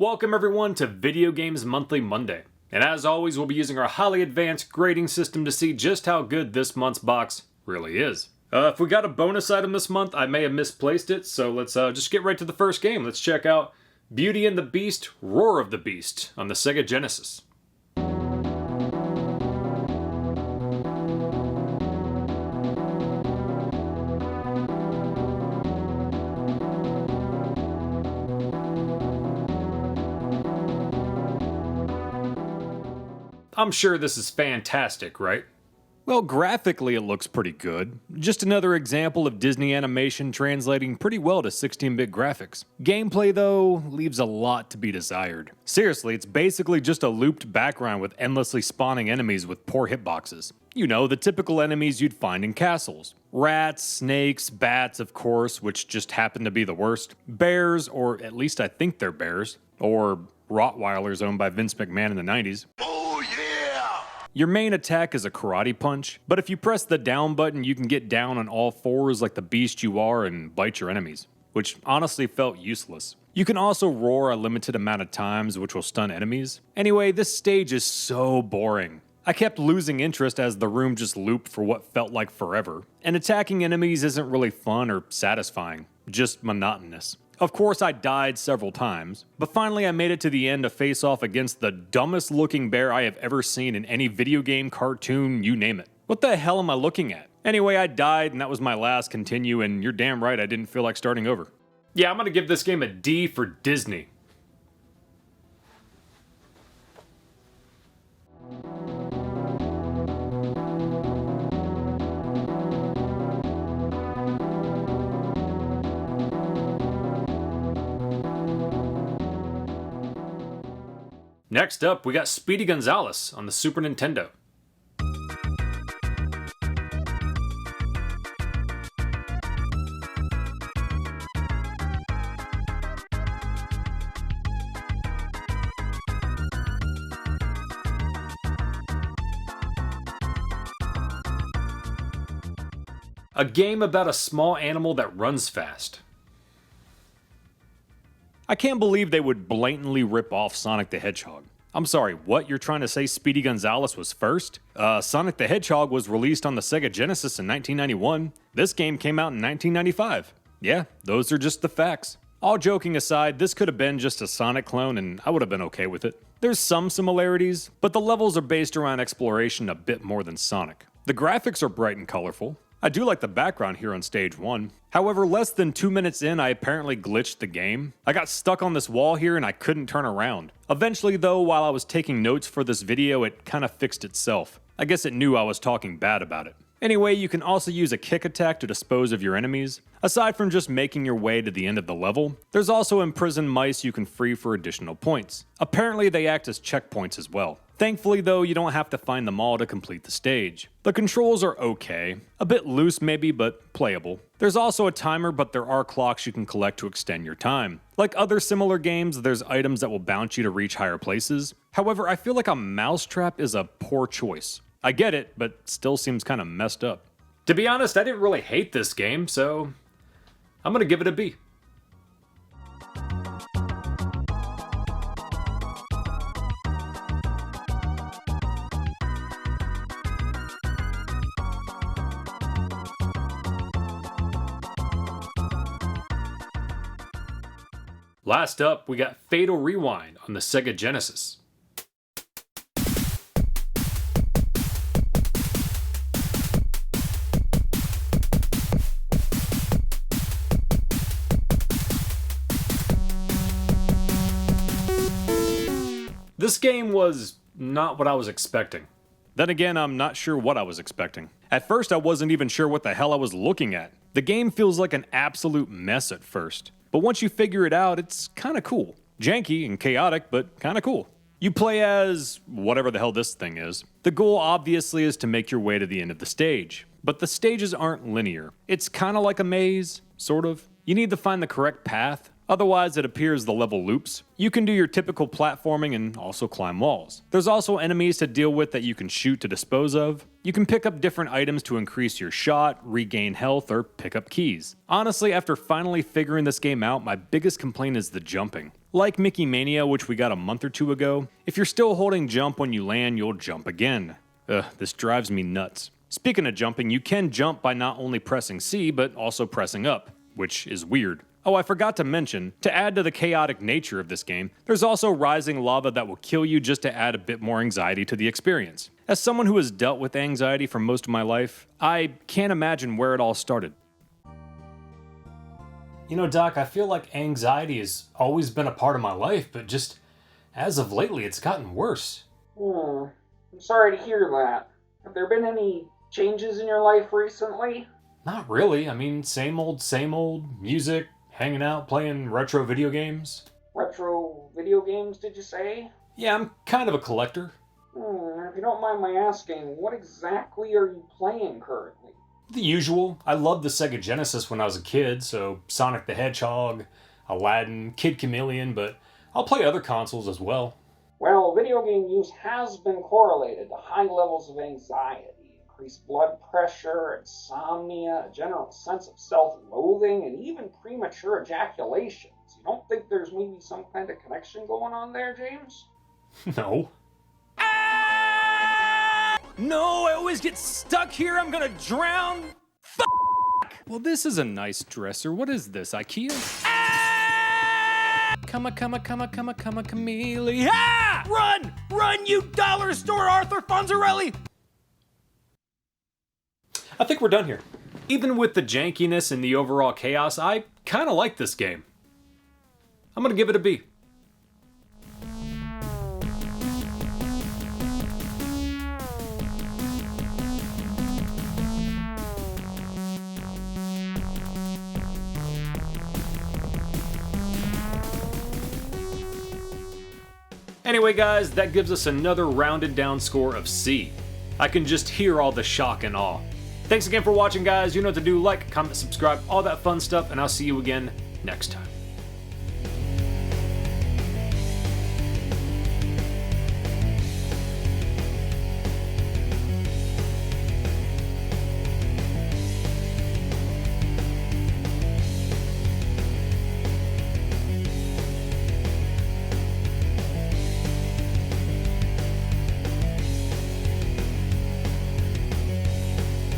Welcome everyone to Video Games Monthly Monday. And as always, we'll be using our highly advanced grading system to see just how good this month's box really is. If we got a bonus item this month, I may have misplaced it, so let's just get right to the first game. Let's check out Beauty and the Beast, Roar of the Beast on the Sega Genesis. I'm sure this is fantastic, right? Well, graphically it looks pretty good. Just another example of Disney animation translating pretty well to 16-bit graphics. Gameplay, though, leaves a lot to be desired. Seriously, it's basically just a looped background with endlessly spawning enemies with poor hitboxes. You know, the typical enemies you'd find in castles. Rats, snakes, bats, of course, which just happen to be the worst. Bears, or at least I think they're bears. Or Rottweilers owned by Vince McMahon in the 90s. Your main attack is a karate punch, but if you press the down button, you can get down on all fours like the beast you are and bite your enemies, which honestly felt useless. You can also roar a limited amount of times, which will stun enemies. Anyway, this stage is so boring. I kept losing interest as the room just looped for what felt like forever, and attacking enemies isn't really fun or satisfying, just monotonous. Of course, I died several times, but finally I made it to the end to face off against the dumbest looking bear I have ever seen in any video game, cartoon, you name it. What the hell am I looking at? Anyway, I died and that was my last continue, and you're damn right I didn't feel like starting over. Yeah, I'm gonna give this game a D for Disney. Next up, we got Speedy Gonzalez on the Super Nintendo. A game about a small animal that runs fast. I can't believe they would blatantly rip off Sonic the Hedgehog. I'm sorry, what? You're trying to say Speedy Gonzalez was first? Sonic the Hedgehog was released on the Sega Genesis in 1991. This game came out in 1995. Yeah, those are just the facts. All joking aside, this could have been just a Sonic clone and I would have been okay with it. There's some similarities, but the levels are based around exploration a bit more than Sonic. The graphics are bright and colorful. I do like the background here on stage 1. However, less than 2 minutes in, I apparently glitched the game. I got stuck on this wall here and I couldn't turn around. Eventually though, while I was taking notes for this video, it kinda fixed itself. I guess it knew I was talking bad about it. Anyway, you can also use a kick attack to dispose of your enemies. Aside from just making your way to the end of the level, there's also imprisoned mice you can free for additional points. Apparently they act as checkpoints as well. Thankfully though, you don't have to find them all to complete the stage. The controls are okay. A bit loose maybe, but playable. There's also a timer, but there are clocks you can collect to extend your time. Like other similar games, there's items that will bounce you to reach higher places. However, I feel like a mousetrap is a poor choice. I get it, but still seems kinda messed up. To be honest, I didn't really hate this game, so I'm gonna give it a B. Last up, we got Fatal Rewind on the Sega Genesis. This game was not what I was expecting. Then again, I'm not sure what I was expecting. At first, I wasn't even sure what the hell I was looking at. The game feels like an absolute mess at first. But once you figure it out, it's kinda cool. Janky and chaotic, but kinda cool. You play as whatever the hell this thing is. The goal obviously is to make your way to the end of the stage. But the stages aren't linear. It's kinda like a maze, sort of. You need to find the correct path. Otherwise, it appears the level loops. You can do your typical platforming and also climb walls. There's also enemies to deal with that you can shoot to dispose of. You can pick up different items to increase your shot, regain health, or pick up keys. Honestly, after finally figuring this game out, my biggest complaint is the jumping. Like Mickey Mania, which we got a month or two ago, if you're still holding jump when you land, you'll jump again. This drives me nuts. Speaking of jumping, you can jump by not only pressing C, but also pressing up, which is weird. Oh, I forgot to mention, to add to the chaotic nature of this game, there's also rising lava that will kill you just to add a bit more anxiety to the experience. As someone who has dealt with anxiety for most of my life, I can't imagine where it all started. You know, Doc, I feel like anxiety has always been a part of my life, but just as of lately, it's gotten worse. I'm sorry to hear that. Have there been any changes in your life recently? Not really. I mean, same old, music, hanging out, playing retro video games. Retro video games, did you say? Yeah, I'm kind of a collector. If you don't mind my asking, what exactly are you playing currently? The usual. I loved the Sega Genesis when I was a kid, so Sonic the Hedgehog, Aladdin, Kid Chameleon, but I'll play other consoles as well. Well, video game use has been correlated to high levels of anxiety, increased blood pressure, insomnia, a general sense of self-loathing, and even premature ejaculations. You don't think there's maybe some kind of connection going on there, James? No. No, I always get stuck here. I'm gonna drown. Fuck! Well, this is a nice dresser. What is this, IKEA? Come a chameleon. Ah! Run, you dollar store Arthur Fonzarelli! I think we're done here. Even with the jankiness and the overall chaos, I kind of like this game. I'm gonna give it a B. Anyway guys, that gives us another rounded down score of C. I can just hear all the shock and awe. Thanks again for watching guys, you know what to do, like, comment, subscribe, all that fun stuff, and I'll see you again next time.